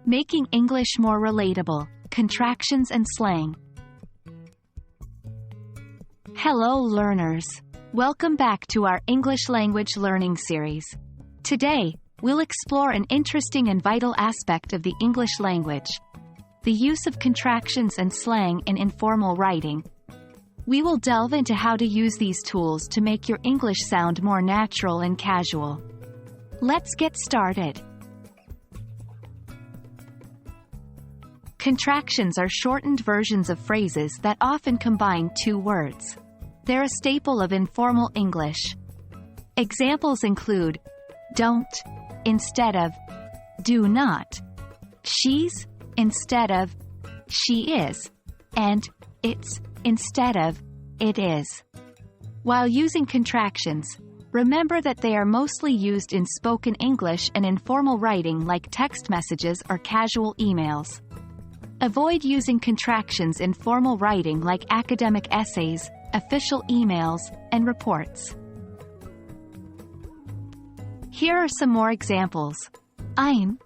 Making English more relatable, contractions and slang. Hello learners! Welcome back to our English language learning series. Today, we'll explore an interesting and vital aspect of the English language: the use of contractions and slang in informal writing. We will delve into how to use these tools to make your English sound more natural and casual. Let's get started. Contractions are shortened versions of phrases that often combine two words. They're a staple of informal English. Examples include don't instead of do not, she's instead of she is, and it's instead of it is. While using contractions, remember that they are mostly used in spoken English and informal writing like text messages or casual emails. Avoid using contractions in formal writing like academic essays, official emails, and reports. Here are some more examples. I'm,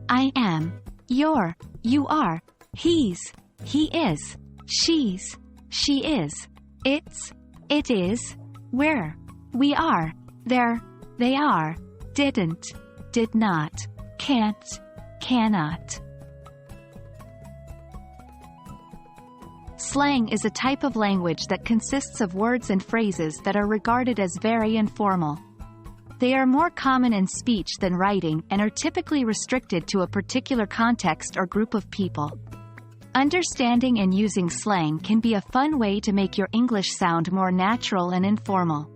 I am, you're, you are, he's, he is, she's, she is, it's, it is, we're, we are, they're, they are, didn't, did not, can't, cannot. Slang is a type of language that consists of words and phrases that are regarded as very informal. They are more common in speech than writing and are typically restricted to a particular context or group of people. Understanding and using slang can be a fun way to make your English sound more natural and informal.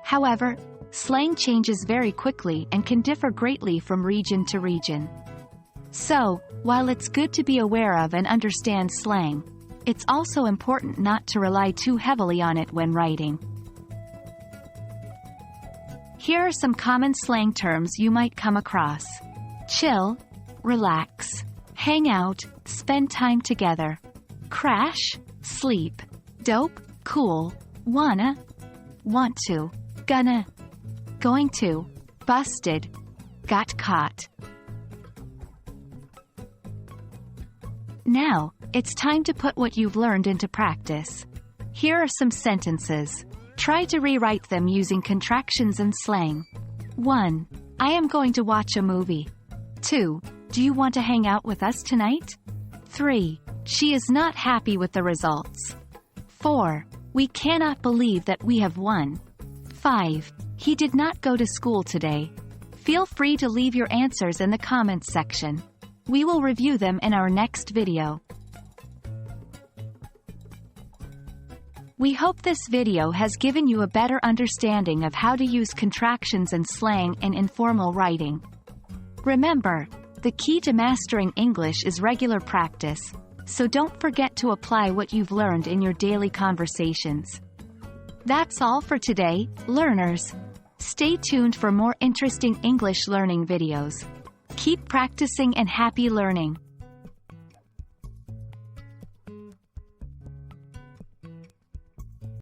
However, slang changes very quickly and can differ greatly from region to region. So, while it's good to be aware of and understand slang, it's also important not to rely too heavily on it when writing. Here are some common slang terms you might come across: chill, relax, hang out, spend time together, crash, sleep, dope, cool, wanna, want to, gonna, going to, busted, got caught. Now, it's time to put what you've learned into practice. Here are some sentences. Try to rewrite them using contractions and slang. 1. I am going to watch a movie. 2. Do you want to hang out with us tonight? 3. She is not happy with the results. 4. We cannot believe that we have won. 5. He did not go to school today. Feel free to leave your answers in the comments section. We will review them in our next video. We hope this video has given you a better understanding of how to use contractions and slang in informal writing. Remember, the key to mastering English is regular practice, so don't forget to apply what you've learned in your daily conversations. That's all for today, learners. Stay tuned for more interesting English learning videos. Keep practicing and happy learning.